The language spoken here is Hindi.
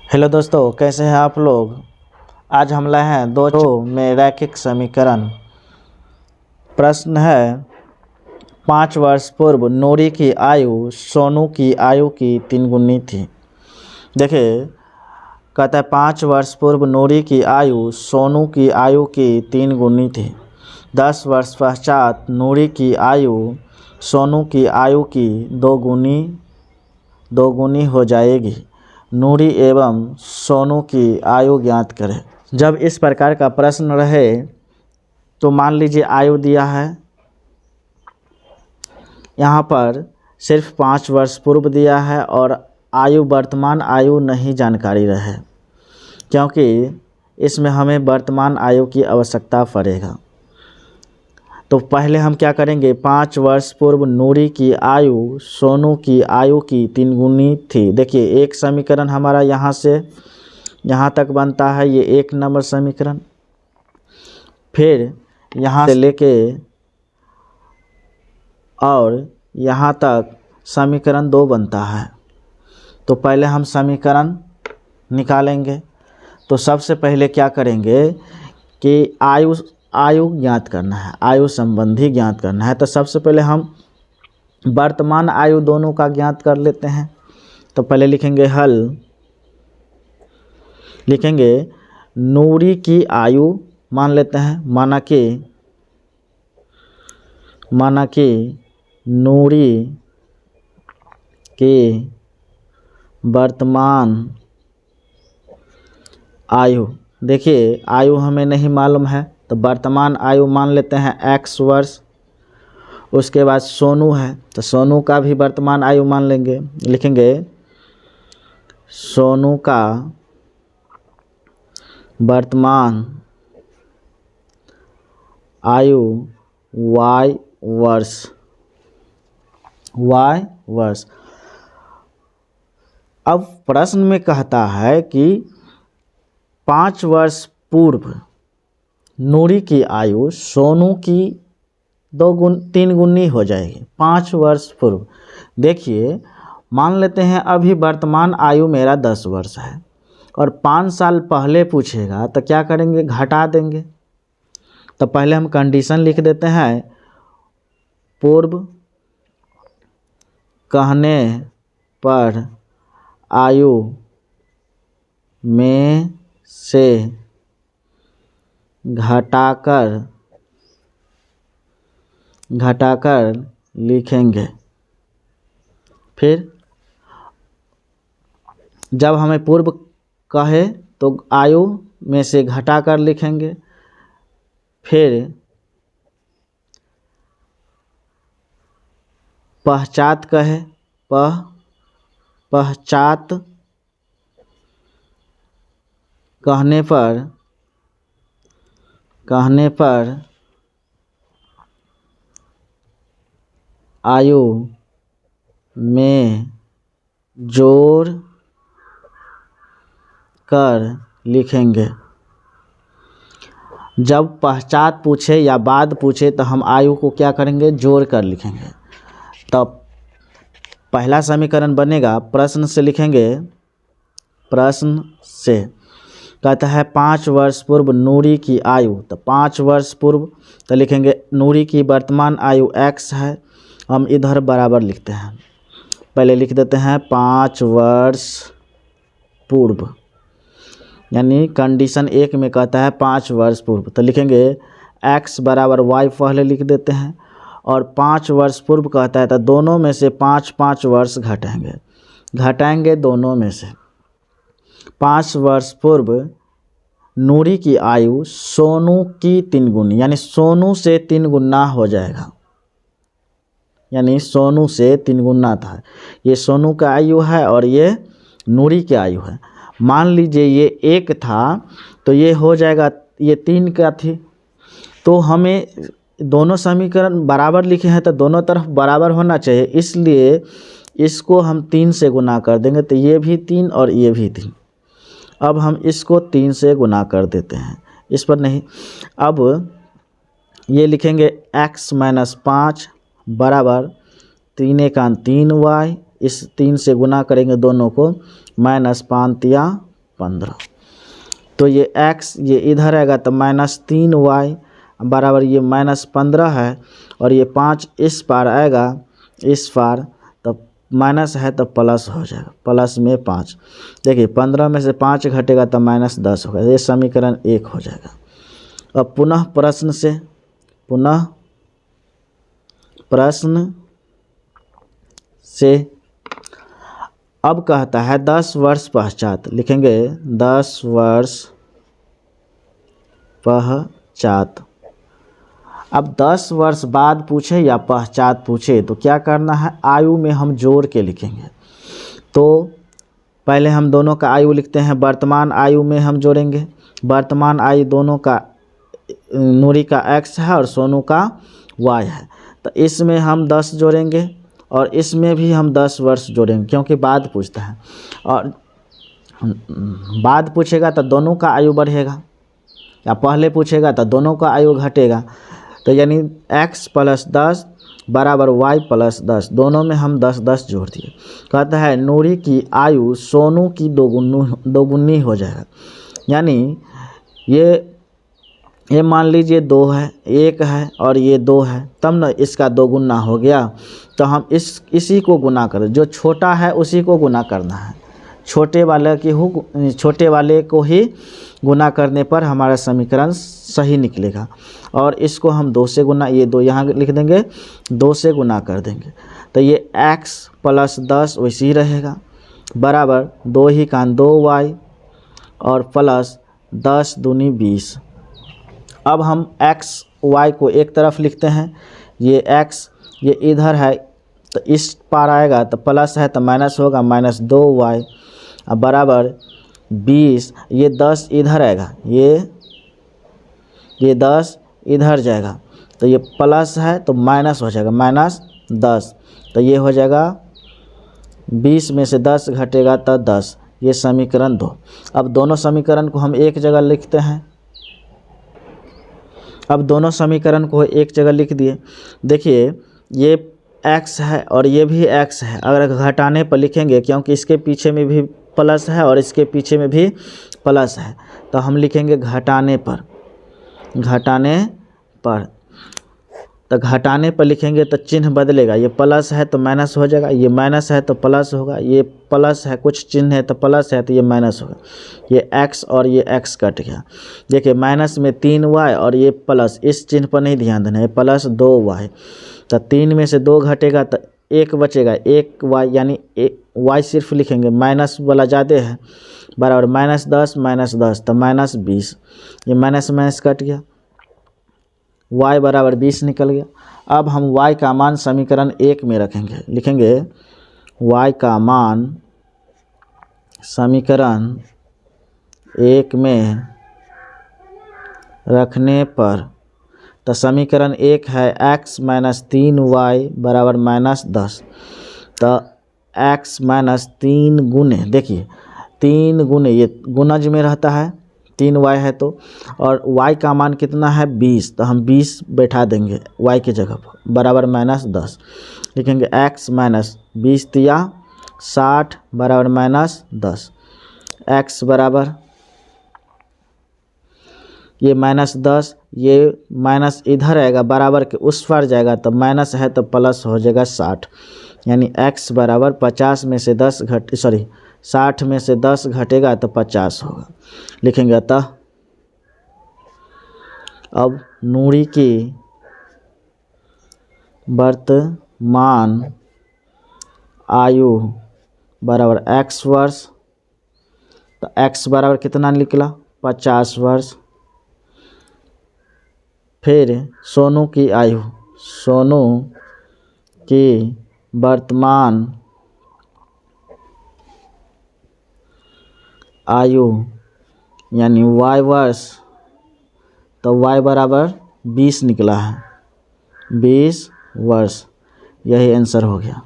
हेलो दोस्तों, कैसे हैं आप लोग। आज हम लाए हैं दो में रैखिक समीकरण। प्रश्न है 5 वर्ष पूर्व नूरी की आयु सोनू की आयु की 3 गुनी थी। देखिए, कहता है 5 वर्ष पूर्व नूरी की आयु सोनू की आयु की 3 गुनी थी। 10 वर्ष पश्चात नूरी की आयु सोनू की आयु की 2 गुनी हो जाएगी। नूरी एवं सोनू की आयु ज्ञात करें। जब इस प्रकार का प्रश्न रहे तो मान लीजिए आयु दिया है, यहाँ पर सिर्फ 5 वर्ष पूर्व दिया है और आयु वर्तमान आयु नहीं जानकारी रहे, क्योंकि इसमें हमें वर्तमान आयु की आवश्यकता पड़ेगा। तो पहले हम क्या करेंगे, 5 वर्ष पूर्व नूरी की आयु सोनू की आयु की 3 गुनी थी। देखिए, एक समीकरण हमारा यहाँ से यहाँ तक बनता है, ये 1 नंबर समीकरण। फिर यहाँ से लेके और यहाँ तक समीकरण 2 बनता है। तो पहले हम समीकरण निकालेंगे। तो सबसे पहले क्या करेंगे कि आयु ज्ञात करना है, आयु संबंधी ज्ञात करना है। तो सबसे पहले हम वर्तमान आयु दोनों का ज्ञात कर लेते हैं। तो पहले लिखेंगे हल, लिखेंगे नूरी की आयु मान लेते हैं, माना कि नूरी की वर्तमान आयु। देखिए, आयु हमें नहीं मालूम है तो वर्तमान आयु मान लेते हैं x वर्ष। उसके बाद सोनू है तो सोनू का भी वर्तमान आयु मान लेंगे, लिखेंगे सोनू का वर्तमान आयु y वर्ष। अब प्रश्न में कहता है कि 5 वर्ष पूर्व नूरी की आयु सोनू की 3 गुनी हो जाएगी। 5 वर्ष पूर्व, देखिए मान लेते हैं अभी वर्तमान आयु मेरा 10 वर्ष है और 5 साल पहले पूछेगा तो क्या करेंगे, घटा देंगे। तो पहले हम कंडीशन लिख देते हैं, पूर्व कहने पर आयु में से घटाकर लिखेंगे। फिर जब हमें पूर्व कहे तो आयु में से घटाकर लिखेंगे। फिर पश्चात कहे, पश्चात कहने पर आयु में जोड़ कर लिखेंगे। जब पश्चात पूछे या बाद पूछे तो हम आयु को क्या करेंगे, जोड़ कर लिखेंगे। तब पहला समीकरण बनेगा, प्रश्न से लिखेंगे, प्रश्न से कहता है 5 वर्ष पूर्व नूरी की आयु। तो 5 वर्ष पूर्व तो लिखेंगे नूरी की वर्तमान आयु x है, हम इधर बराबर लिखते हैं। पहले लिख देते हैं 5 वर्ष पूर्व, यानी कंडीशन 1 में कहता है 5 वर्ष पूर्व, तो लिखेंगे x बराबर y पहले लिख देते हैं। और 5 वर्ष पूर्व कहता है तो दोनों में से 5 वर्ष घटाएंगे दोनों में से। 5 वर्ष पूर्व नूरी की आयु सोनू की 3 गुनी, यानी सोनू से 3 गुना हो जाएगा, यानी सोनू से 3 गुना था। ये सोनू का आयु है और ये नूरी की आयु है। मान लीजिए ये 1 था तो ये हो जाएगा, ये 3 का थी। तो हमें दोनों समीकरण बराबर लिखे हैं तो दोनों तरफ बराबर होना चाहिए, इसलिए इसको हम 3 से गुना कर देंगे। तो ये भी 3 और ये भी 3। अब हम इसको 3 से गुना कर देते हैं, इस पर नहीं। अब ये लिखेंगे x - 5 बराबर 3 × 3 y। इस 3 से गुना करेंगे दोनों को, -5 × 15। तो ये x ये इधर आएगा तो -3y बराबर ये -15 है, और ये 5 इस पार आएगा, इस पार, तब माइनस है तो प्लस हो जाएगा, प्लस में 5। देखिए 15 में से 5 घटेगा तो -10 होगा, ये समीकरण 1 हो जाएगा। अब पुनः प्रश्न से अब कहता है 10 वर्ष पश्चात, लिखेंगे 10 वर्ष पश्चात। अब 10 वर्ष बाद पूछे या पश्चात पूछे तो क्या करना है, आयु में हम जोड़ के लिखेंगे। तो पहले हम दोनों का आयु लिखते हैं, वर्तमान आयु में हम जोड़ेंगे। वर्तमान आयु दोनों का, नूरी का x है और सोनू का y है, तो इसमें हम 10 जोड़ेंगे और इसमें भी हम 10 वर्ष जोड़ेंगे, क्योंकि बाद पूछता है और बाद पूछेगा तो दोनों का आयु बढ़ेगा, या पहले पूछेगा तो दोनों का आयु घटेगा। तो यानी x + 10 बराबर y + 10, दोनों में हम 10 जोड़ दिए। कहता है नूरी की आयु सोनू की दोगुनी हो जाएगा। यानी ये मान लीजिए 2 है, 1 है और ये 2 है, तब न इसका दोगुना हो गया। तो हम इसी को गुना करें, जो छोटा है उसी को गुना करना है, छोटे वाले को ही गुना करने पर हमारा समीकरण सही निकलेगा। और इसको हम 2 से गुना, ये 2 यहाँ लिख देंगे, 2 से गुना कर देंगे, तो ये x + 10 वैसे ही रहेगा, बराबर 2 ही का 2y और प्लस 10 दूनी 20। अब हम x y को एक तरफ लिखते हैं, ये x ये इधर है तो इस पार आएगा तो प्लस है तो माइनस होगा, -2y बराबर 20। ये 10 इधर आएगा, ये 10 इधर जाएगा, तो ये प्लस है तो माइनस हो जाएगा, -10। तो ये हो जाएगा 20 में से 10 घटेगा तो 10, ये समीकरण 2। अब दोनों समीकरण को हम एक जगह लिखते हैं। अब दोनों समीकरण को एक जगह लिख दिए। देखिए ये x है और ये भी x है, अगर घटाने पर लिखेंगे, क्योंकि इसके पीछे में भी प्लस है और इसके पीछे में भी प्लस है, तो हम लिखेंगे घटाने पर। तो घटाने पर लिखेंगे तो चिन्ह बदलेगा, ये प्लस है तो माइनस हो जाएगा, ये माइनस है तो प्लस होगा, ये प्लस है कुछ चिन्ह है तो प्लस है तो ये माइनस होगा, ये x और ये x कट गया। देखिए माइनस में 3y और ये प्लस, इस चिन्ह पर नहीं ध्यान देना है, प्लस 2y। तो 3 में से 2 घटेगा तो 1 बचेगा, 1y यानी y सिर्फ लिखेंगे, माइनस वाला ज़्यादा है, बराबर -10 तो -20, ये माइनस कट गया, y बराबर 20 निकल गया। अब हम y का मान समीकरण 1 में रखेंगे, लिखेंगे y का मान समीकरण 1 में रखने पर, तो समीकरण 1 है x - 3y बराबर -10। तो x - 3 गुने, देखिए 3 गुने, ये गुणज में रहता है, 3y है तो, और y का मान कितना है 20, तो हम 20 बैठा देंगे y की जगह पर, बराबर -10। लिखेंगे x - 20 तिया 60 बराबर -10, x बराबर ये -10, ये माइनस इधर आएगा, बराबर के उस पार जाएगा, तो माइनस है तो प्लस हो जाएगा 60, यानी x बराबर 50 में से 10 60 में से 10 घटेगा तो 50 होगा। लिखेंगे अतः अब नूरी की वर्तमान आयु बराबर x वर्ष, तो x बराबर कितना निकला 50 वर्ष। फिर सोनू की आयु, सोनू की वर्तमान आयु यानी y वर्ष, तो y बराबर 20 निकला है, 20 वर्ष, यही आंसर हो गया।